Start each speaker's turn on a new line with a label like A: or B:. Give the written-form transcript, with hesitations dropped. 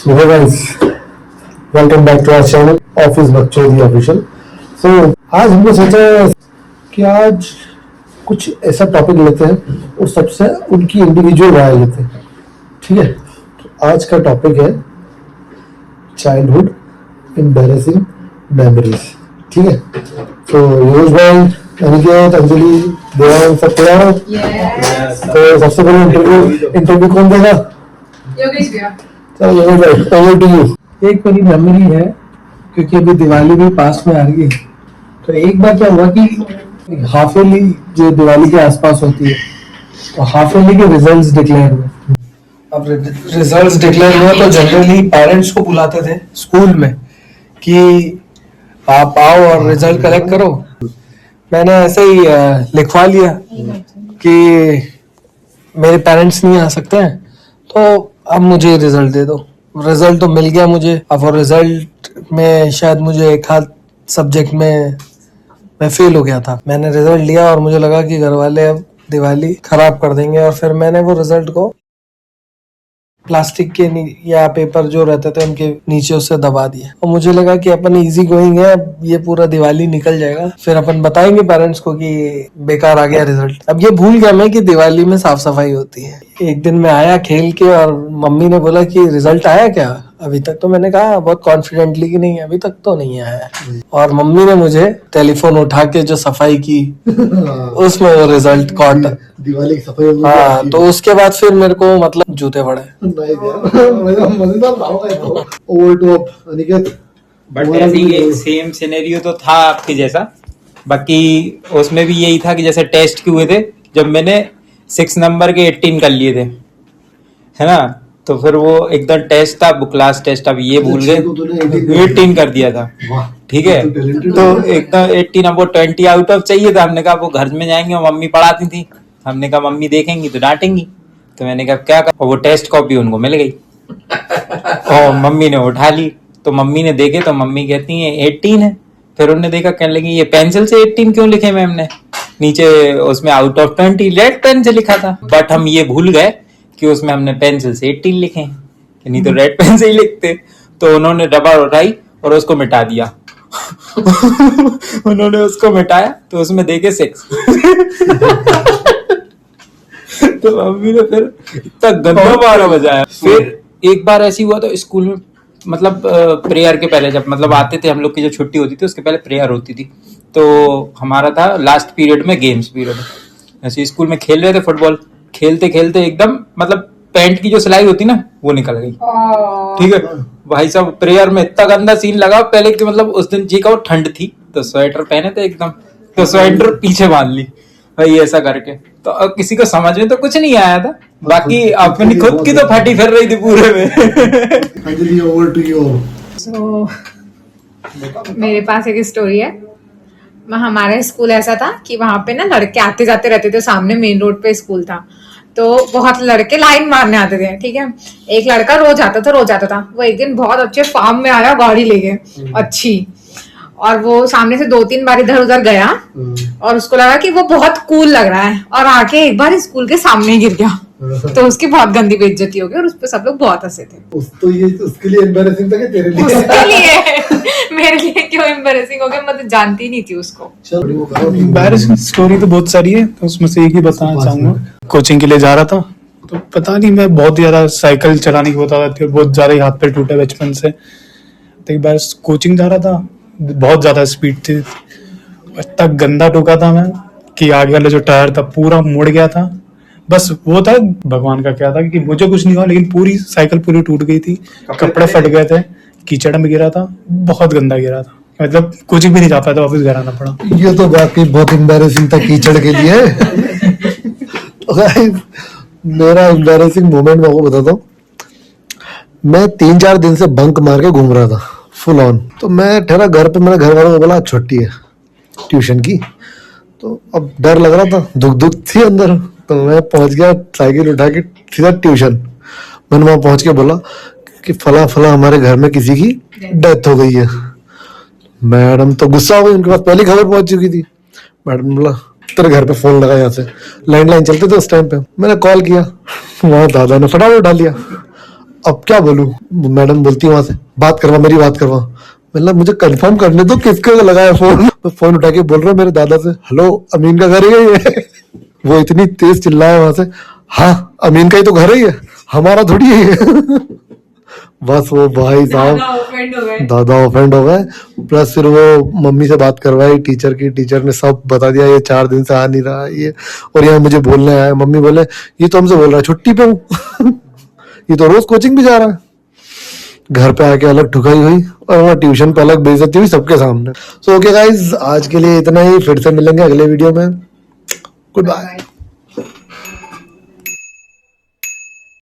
A: So hey guys, welcome back to our channel office बकचोदी official. सो आज हमने सोचा कि आज कुछ ऐसा टॉपिक लेते हैं और सबसे उनकी इंडिविजुअल राय लेते हैं। ठीक है, तो आज का टॉपिक है चाइल्डहुड एम्बैरेसिंग मेमोरीज। ठीक है, तो योगेश भाई, अनिकेत, अंजलि, देवान सब तैयार हो? तो सबसे पहले इंटरव्यू कौन देगा?
B: योगेश भैया।
A: चलो योगेश भाई, ओवर टू यू।
C: एक मेरी मेमोरी है, क्योंकि अभी दिवाली भी पास में आ रही है। तो एक बार क्या हुआ कि हाफ ईयरली जो दिवाली के आसपास होती है, तो हाफ ईयरली के रिजल्ट्स डिक्लेयर हुए। अब रिजल्ट्स डिक्लेयर हुए तो जनरली पेरेंट्स को बुलाते थे स्कूल में कि आप आओ और रिजल्ट कलेक्ट करो। मैंने ऐसे ही लिखवा लिया कि मेरे पेरेंट्स नहीं आ सकते हैं, तो अब मुझे रिजल्ट दे दो। रिजल्ट तो मिल गया मुझे। अब वो रिजल्ट में शायद मुझे एक आध सब्जेक्ट में मैं फेल हो गया था। मैंने रिजल्ट लिया और मुझे लगा कि घर वाले अब दिवाली खराब कर देंगे, और फिर मैंने वो रिजल्ट को प्लास्टिक के या पेपर जो रहते थे उनके नीचे उससे दबा दिया। और मुझे लगा कि अपन इजी गोइंग है, अब ये पूरा दिवाली निकल जाएगा, फिर अपन बताएंगे पेरेंट्स को कि बेकार आ गया रिजल्ट। अब ये भूल गया मैं कि दिवाली में साफ सफाई होती है। एक दिन मैं आया खेल के और मम्मी ने बोला कि रिजल्ट आया क्या अभी तक? तो मैंने कहा बहुत कॉन्फिडेंटली कि नहीं, अभी तक तो नहीं आया। और मम्मी ने मुझे टेलीफोन उठा के जो सफाई की उसमें वो रिजल्ट कॉट।
A: दिवाली की सफाई होगी।
C: हाँ, तो उसके बाद फिर मेरे को मतलब जूते पड़े।
A: मजेदार था तो। Over to Aniket.
D: बट ऐसे ही एक सेम सिनेरियो तो था आपके जैसा। बाकी उसमें भी यही था कि जैसे टेस्ट के हुए थे, जब मैंने 6 नंबर के 18 कर लिए थे, है ना, तो फिर वो एकदम टेस्ट था, क्लास टेस्ट, अब ये भूल गए 18 कर दिया था। ठीक है, तो एकदम 18, अब वो 20 आउट ऑफ चाहिए था। हमने कहा वो घर में जाएंगे, मम्मी पढ़ाती थी, हमने कहा मम्मी देखेंगी तो डांटेंगी, तो मैंने कहा क्या कर, और वो टेस्ट कॉपी उनको मिल गई और मम्मी ने उठा ली। तो मम्मी ने देखे तो मम्मी कहती है 18 है। फिर उन्होंने देखा, कहने लगी ये पेंसिल से 18 क्यों लिखे मैम ने, नीचे उसमें आउट ऑफ 20 रेड पेन से लिखा था। बट हम ये भूल गए कि उसमें हमने पेंसिल से 18 लिखे हैं, नहीं तो रेड पेन से ही लिखते। तो उन्होंने रबर उठाई और उसको मिटा दिया उन्होंने उसको मिटाया तो उसमें देखे 6 तो मम्मी ने फिर इतना गंदा मारा बजाया। फिर एक बार ऐसी हुआ तो स्कूल में, मतलब प्रेयर के पहले, जब मतलब आते थे हम लोग की, जो छुट्टी होती थी उसके पहले प्रेयर होती थी, तो हमारा था लास्ट पीरियड में गेम्स पीरियड। ऐसे स्कूल में खेल रहे थे फुटबॉल, खेलते खेलते एकदम मतलब पैंट की जो सिलाई होती ना वो निकल गई। ठीक है भाई साहब, प्रेयर में इतना गंदा सीन लगा पहले कि मतलब उस दिन जी का वो ठंड थी तो स्वेटर पहने थे एकदम, तो स्वेटर पीछे बांध ली भाई ऐसा करके। तो अब किसी को समझ में तो कुछ नहीं आया था, बाकी अपनी खुद की तो फटी फिर रही थी पूरे में।
A: Over to you.
B: So, मेरे पास एक स्टोरी है। हमारा स्कूल ऐसा था कि वहां पे ना लड़के आते जाते रहते थे, सामने मेन रोड पे स्कूल था, तो बहुत लड़के लाइन मारने आते थे। ठीक है, एक लड़का रोज आता था। वो एक दिन बहुत अच्छे फार्म में आया गाड़ी लेके अच्छी, और वो सामने से 2-3 बार इधर उधर गया और उसको लगा कि वो बहुत कूल लग रहा है, और आके एक बार स्कूल के सामने गिर गया। तो उसकी बहुत गंदी बेइज्जती हो गई और उस पर सब लोग बहुत हंसे थे।
A: तो ये उसके लिए एम्बैरेसिंग था कि तेरे लिए?
B: उसके लिए। मेरे लिए क्यों एम्बैरेसिंग हो गया, मैं तो जानती नहीं थी उसको।
E: एम्बैरेसिंग स्टोरी तो बहुत सारी है, तो उसमें से एक ही बताना चाहूंगा। कोचिंग के लिए जा रहा था, तो पता नहीं मैं बहुत ज्यादा साइकिल चलाने की बता रही थी, बहुत ज्यादा ही हाथ पैर टूटे बचपन से। तो एक बार कोचिंग जा रहा था, बहुत ज्यादा स्पीड थी, इतना गंदा ठोका था मैं कि आगे वाला जो टायर था पूरा मुड़ गया था। बस वो था, भगवान का क्या था कि मुझे कुछ नहीं हुआ, लेकिन पूरी साइकिल पूरी टूट गई थी, कपड़े फट गए थे, कीचड़ में गिरा था, बहुत गंदा गिरा था, मतलब कोचिंग भी नहीं जा पाया था, वापस घर आना पड़ा।
A: ये तो वाकई बहुत एम्बैरेसिंग था कीचड़ के लिए। मेरा एम्बैरेसिंग मोमेंट मैं आपको बताता हूँ। मैं 3-4 दिन से बंक मार के घूम रहा था फुल ऑन। तो मैं ठहरा घर पे, मेरे घर वालों को बोला छुट्टी है ट्यूशन की, तो अब डर लग रहा था, दुख थी अंदर। तो मैं पहुंच गया साइकिल उठा के सीधा ट्यूशन। मैंने वहां पहुंच के बोला कि फला फला हमारे घर में किसी की डेथ हो गई है। मैडम तो गुस्सा हो गई, उनके पास पहली खबर पहुंच चुकी थी। मैडम बोला तेरे घर पे फोन लगा, यहाँ से लैंडलाइन चलते थे उस टाइम पे। मैंने कॉल किया, वहां दादा ने फटाफट उठा लिया। अब क्या बोलूं? मैडम बोलती वहां से बात करवा, मेरी बात करवा। मतलब मुझे कंफर्म करने दो किसके लगाया फोन। मैं फोन उठा के बोल रहा हूँ मेरे दादा से, हेलो अमीन का घर ही है ये? वो इतनी तेज चिल्लाया वहां से, हाँ अमीन का ही तो घर ही है, हमारा थोड़ी है। बस वो भाई साहब दादा ऑफेंड हो गए। प्लस फिर वो मम्मी से बात करवाई टीचर की, टीचर ने सब बता दिया ये 4 दिन से आ नहीं रहा ये, और यहाँ मुझे बोलने आया। मम्मी बोले ये तो हमसे बोल रहा है छुट्टी पे हूँ। ये तो रोज कोचिंग भी जा रहा है। घर पे आके अलग ठुकाई हुई और वहाँ ट्यूशन पे अलग बेइज्जती हुई सबके सामने। सो ओके गाइज, आज के लिए इतना ही। फिर से मिलेंगे अगले वीडियो में। Good bye.